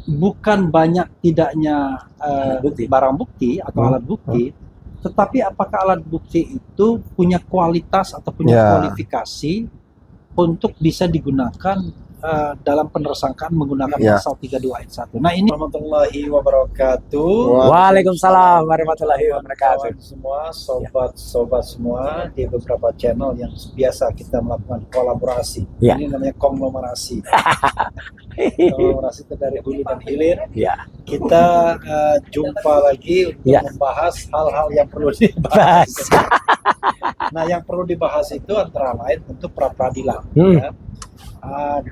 bukan banyak tidaknya barang bukti atau alat bukti, tetapi apakah alat bukti itu punya kualitas atau punya kualifikasi untuk bisa digunakan dalam penersangkaan menggunakan pasal 32 ayat 1. Nah, ini warahmatullahi wabarakatuh. Waalaikumsalam warahmatullahi wabarakatuh. Semua sobat-sobat semua di beberapa channel yang biasa kita melakukan kolaborasi. Ini namanya konglomerasi. Kolaborasi itu dari hulu dan hilir. Kita jumpa lagi untuk membahas hal-hal yang perlu dibahas. Nah, yang perlu dibahas itu antara lain tentu pra-peradilan.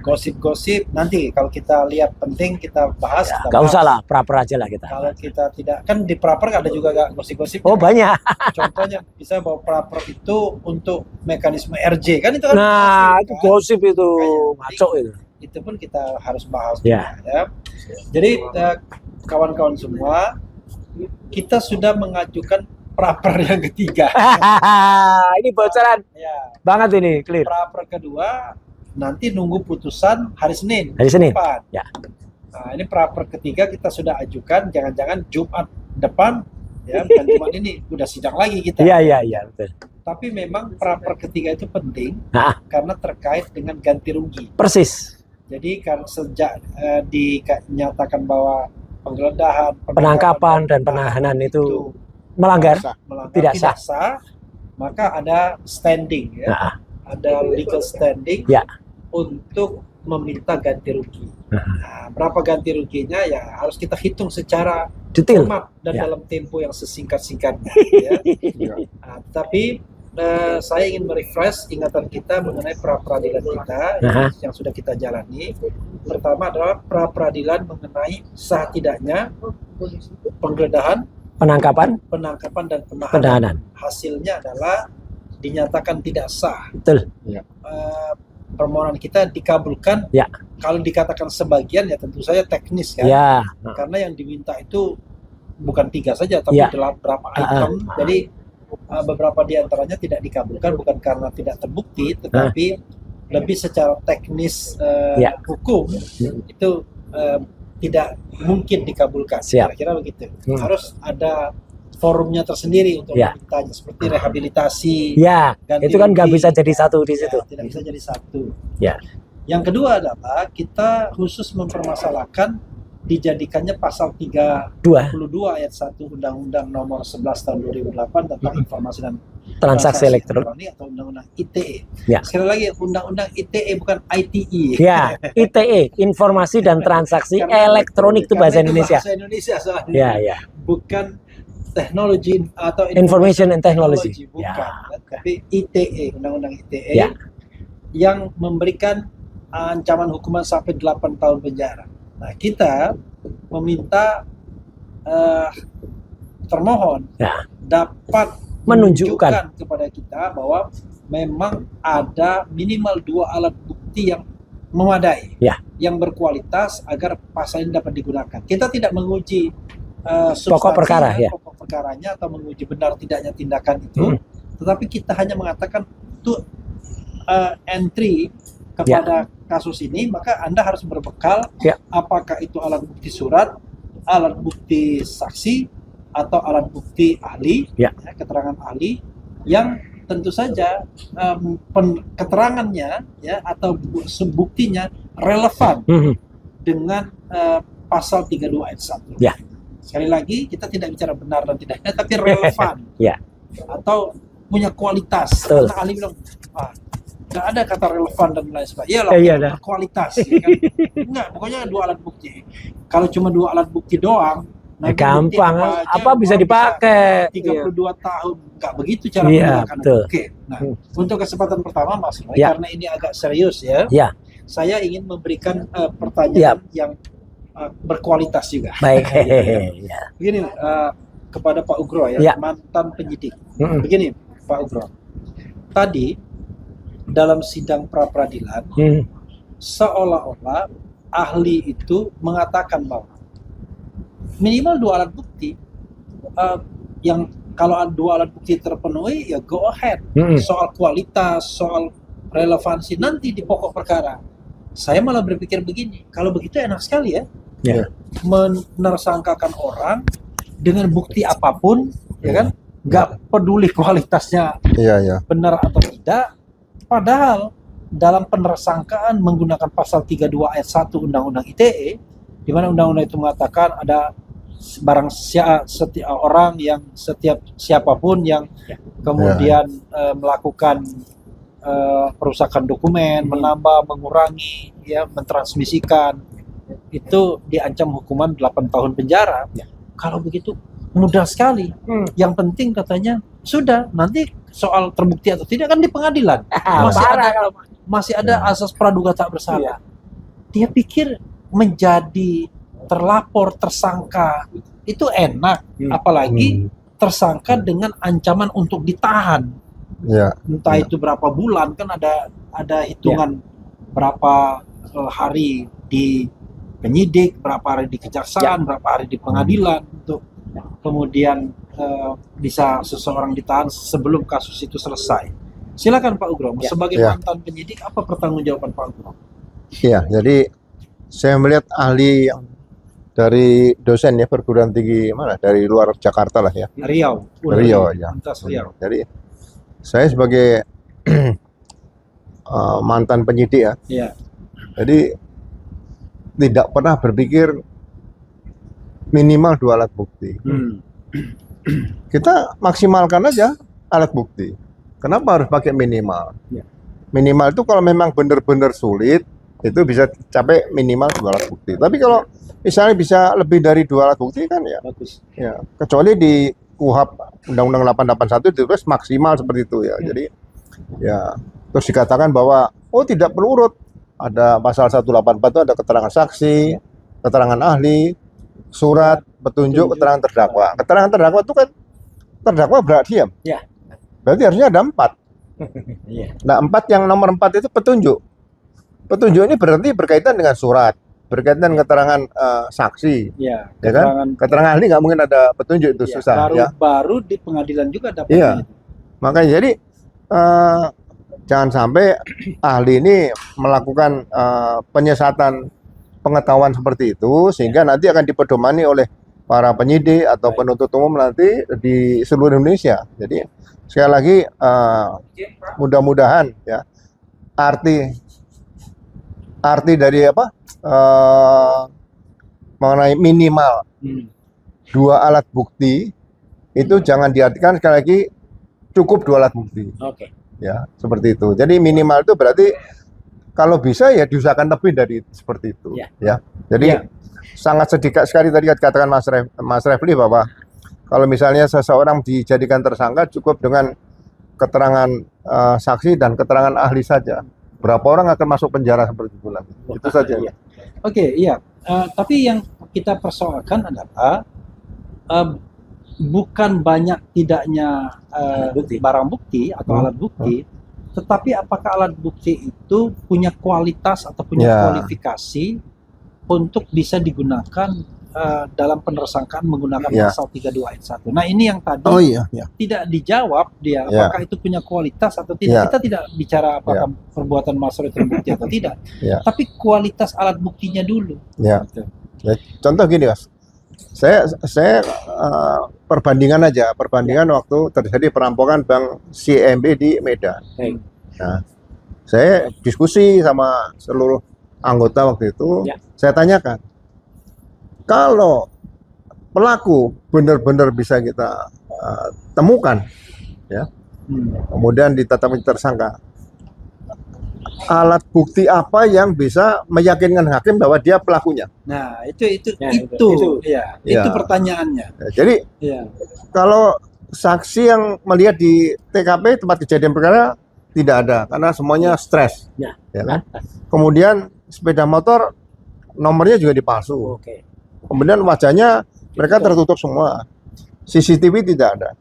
Gosip-gosip nanti kalau kita lihat penting kita bahas. Gak usah lah, pra-per aja lah kita. Kalau kita tidak, kan di pra-per ada juga gak gosip-gosip. Oh banyak. Contohnya bisa bahwa pra-per itu untuk mekanisme RJ kan itu kan. Nah itu gosip itu, ngaco itu. Itu pun kita harus bahas juga, ya. Jadi kawan-kawan semua, kita sudah mengajukan pra-per yang ketiga. Ini bocoran banget ini, clear. Pra-per kedua nanti nunggu putusan hari Senin. Hari Senin. Nah, ini pra-per ketiga kita sudah ajukan, jangan-jangan Jumat depan, ya, bukan Jumat ini udah sidang lagi kita. Iya betul. Tapi memang pra-per ketiga itu penting karena terkait dengan ganti rugi. Persis. Jadi kan sejak dinyatakan bahwa penggeledahan, penangkapan dan penahanan itu melanggar tidak sah, maka ada standing, ya. Ada legal standing untuk meminta ganti rugi. Nah, berapa ganti ruginya ya harus kita hitung secara detail dan dalam tempo yang sesingkat-singkatnya. Nah, tapi saya ingin merefresh ingatan kita mengenai pra-peradilan kita yang sudah kita jalani. Pertama adalah pra-peradilan mengenai sah tidaknya penggeledahan, penangkapan dan penahanan. Hasilnya adalah dinyatakan tidak sah. Betul. Permohonan kita dikabulkan. Kalau dikatakan sebagian ya tentu saja teknis kan. Karena yang diminta itu bukan 3 saja tapi berapa item. Jadi beberapa diantaranya tidak dikabulkan bukan karena tidak terbukti, tetapi lebih secara teknis hukum itu tidak mungkin dikabulkan. Kira-kira begitu. Harus ada forumnya tersendiri untuk memintanya, seperti rehabilitasi. Itu kan nggak bisa jadi satu di situ. Tidak bisa jadi satu. Yang kedua adalah kita khusus mempermasalahkan dijadikannya pasal 32 ayat 1 Undang-Undang Nomor 11 Tahun 2008 tentang informasi dan transaksi elektronik atau Undang-Undang ITE. Sekali lagi, Undang-Undang ITE bukan ITE. ITE, Informasi dan Transaksi Elektronik itu bahasa Indonesia. Bahasa Indonesia soalnya. Bukan teknologi atau information and technology, bukan, tapi ITE, Undang-Undang ITE yang memberikan ancaman hukuman sampai 8 tahun penjara. Nah, kita meminta termohon dapat menunjukkan kepada kita bahwa memang ada minimal 2 alat bukti yang memadai, yang berkualitas agar pasal ini dapat digunakan. Kita tidak menguji pokok perkara, pokok perkaranya atau menguji benar tidaknya tindakan itu, tetapi kita hanya mengatakan itu entry kepada kasus ini, maka Anda harus berbekal apakah itu alat bukti surat, alat bukti saksi, atau alat bukti ahli, keterangan ahli yang tentu saja keterangannya atau buktinya relevan dengan pasal 32 ayat 1. Sekali lagi, kita tidak bicara benar dan tidaknya, tapi relevan atau punya kualitas. Karena ahli bilang, nggak ada kata relevan dan lain sebagainya. Berkualitas. Enggak, pokoknya 2 alat bukti. Kalau cuma 2 alat bukti doang, gampang, apa bisa dipakai? 32 tahun, nggak begitu cara menggunakan. Nah, untuk kesempatan pertama, Mas Roy, karena ini agak serius saya ingin memberikan pertanyaan yang berkualitas juga. Baik. Begini, kepada Pak Ugro mantan penyidik. Begini, Pak Ugro. Tadi dalam sidang pra-peradilan seolah-olah ahli itu mengatakan bahwa minimal 2 alat bukti yang kalau 2 alat bukti terpenuhi ya go ahead. Soal kualitas, soal relevansi nanti di pokok perkara. Saya malah berpikir begini, kalau begitu enak sekali ya. menersangkakan orang dengan bukti apapun, ya kan? Nggak peduli kualitasnya benar atau tidak. Padahal dalam penersangkaan menggunakan pasal 32 ayat 1 Undang-Undang ITE, di mana undang-undang itu mengatakan ada barang setiap orang yang siapapun yang kemudian melakukan perusakan dokumen, menambah, mengurangi, mentransmisikan, itu diancam hukuman 8 tahun penjara. Kalau begitu mudah sekali. Yang penting katanya sudah, nanti soal terbukti atau tidak kan di pengadilan. Masih ada asas praduga tak bersalah. Dia pikir menjadi terlapor, tersangka itu enak, apalagi tersangka dengan ancaman untuk ditahan. Entah itu berapa bulan, kan ada hitungan berapa hari di penyidik, berapa hari di kejaksaan, berapa hari di pengadilan untuk kemudian bisa seseorang ditahan sebelum kasus itu selesai. Silakan Pak Ugrom, sebagai mantan penyidik, apa pertanggungjawaban Pak Ugrom? Iya, jadi saya melihat ahli yang dari dosen perguruan tinggi mana, dari luar Jakarta lah ya. Riau ya. Jadi saya sebagai mantan penyidik ya. Jadi tidak pernah berpikir minimal 2 alat bukti. Kita maksimalkan aja alat bukti. Kenapa harus pakai minimal? Minimal itu kalau memang benar-benar sulit, itu bisa capai minimal 2 alat bukti. Tapi kalau misalnya bisa lebih dari 2 alat bukti kan ya, bagus. Kecuali di KUHP Undang-Undang 881 ditulis maksimal seperti itu ya. Jadi terus dikatakan bahwa tidak perlu urut. Ada pasal 184 itu ada keterangan saksi, keterangan ahli, surat, petunjuk, keterangan terdakwa. Keterangan terdakwa itu kan terdakwa berhak diam. Berarti harusnya ada 4. Nah, 4 yang nomor 4 itu petunjuk. Petunjuk ini berarti berkaitan dengan surat, berkaitan keterangan saksi. Kan? Keterangan ahli nggak mungkin ada petunjuk, itu susah. Baru di pengadilan juga dapat. Makanya jadi jangan sampai ahli ini melakukan penyesatan pengetahuan seperti itu, sehingga nanti akan dipedomani oleh para penyidik atau penuntut umum nanti di seluruh Indonesia. Jadi sekali lagi mudah-mudahan arti dari mengenai minimal 2 alat bukti itu jangan diartikan sekali lagi cukup 2 alat bukti. Seperti itu. Jadi minimal itu berarti kalau bisa ya diusahakan lebih dari seperti itu. Jadi sangat sedikit sekali tadi katakan Mas Refli bahwa kalau misalnya seseorang dijadikan tersangka cukup dengan keterangan saksi dan keterangan ahli saja. Berapa orang akan masuk penjara seperti itu lagi? Itu saja. Tapi yang kita persoalkan adalah bukan banyak tidaknya barang bukti atau alat bukti, tetapi apakah alat bukti itu punya kualitas atau punya kualifikasi untuk bisa digunakan dalam penersangkaan menggunakan pasal 32 ayat 1. Nah, ini yang tadi tidak dijawab dia, apakah itu punya kualitas atau tidak. Kita tidak bicara apakah perbuatan Mas Roy terbukti atau tidak, tapi kualitas alat buktinya dulu. Contoh gini, Mas. Saya perbandingan waktu terjadi perampokan Bank CIMB di Medan. Nah, saya diskusi sama seluruh anggota waktu itu, saya tanyakan, kalau pelaku benar-benar bisa kita temukan, kemudian ditetapkan tersangka, alat bukti apa yang bisa meyakinkan hakim bahwa dia pelakunya? Nah, itu pertanyaannya. Jadi kalau saksi yang melihat di TKP tempat kejadian perkara tidak ada karena semuanya stres. Kan? Kemudian sepeda motor nomornya juga dipalsu. Kemudian wajahnya mereka tertutup semua. CCTV tidak ada.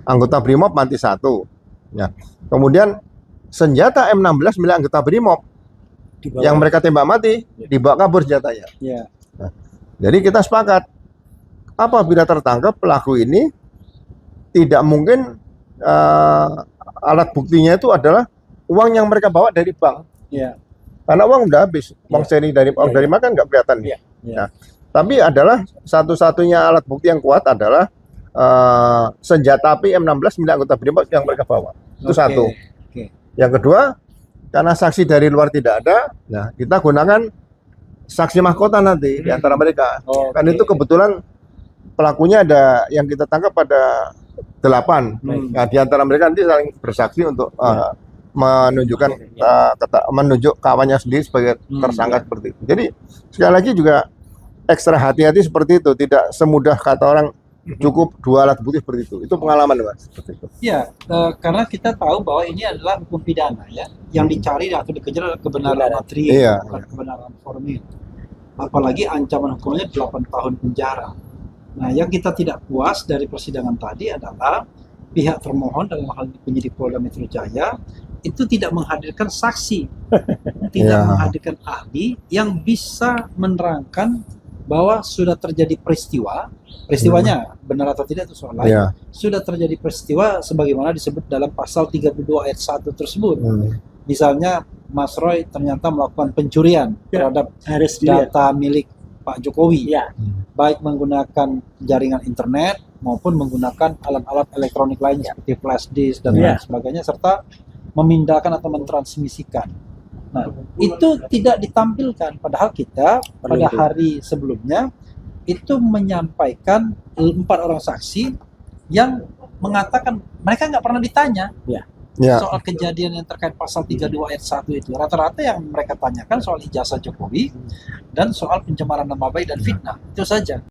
Anggota BRIMOB mati 1. Kemudian senjata M16 milik anggota BRIMOB yang mereka tembak mati dibawa kabur senjatanya. Nah, jadi kita sepakat apabila tertangkap pelaku ini tidak mungkin alat buktinya itu adalah uang yang mereka bawa dari bank. Karena uang udah habis, uang seri dari makan nggak kelihatan. Nah, Tapi adalah satu-satunya alat bukti yang kuat adalah senjata api M16 milik anggota BRIMOB yang mereka bawa. Itu satu. Yang kedua, karena saksi dari luar tidak ada, nah kita gunakan saksi mahkota nanti di antara mereka. Kan itu kebetulan pelakunya ada yang kita tangkap pada 8. Nah, di antara mereka nanti saling bersaksi untuk menunjukkan menunjuk kawannya sendiri sebagai tersangka seperti itu. Jadi sekali lagi juga ekstra hati-hati seperti itu, tidak semudah kata orang cukup 2 alat bukti seperti itu. Itu pengalaman, Mas, seperti itu. Ya, karena kita tahu bahwa ini adalah hukum pidana ya, yang dicari atau dikejar adalah kebenaran material, bukan kebenaran formil. Apalagi ancaman hukumnya 8 tahun penjara. Nah, yang kita tidak puas dari persidangan tadi adalah pihak termohon dalam hal ini penyidik Polda Metro Jaya itu tidak menghadirkan saksi, tidak menghadirkan ahli yang bisa menerangkan bahwa sudah terjadi peristiwanya benar atau tidak itu soal lain. Sudah terjadi peristiwa sebagaimana disebut dalam pasal 32 ayat 1 tersebut. Misalnya Mas Roy ternyata melakukan pencurian terhadap data milik Pak Jokowi, baik menggunakan jaringan internet maupun menggunakan alat-alat elektronik lainnya seperti flash disk dan lain sebagainya, serta memindahkan atau mentransmisikan. Nah, itu tidak ditampilkan, padahal kita pada hari sebelumnya itu menyampaikan 4 orang saksi yang mengatakan mereka nggak pernah ditanya soal kejadian yang terkait pasal 32 ayat 1 itu. Rata-rata yang mereka tanyakan soal ijazah Jokowi dan soal pencemaran nama baik dan fitnah, itu saja.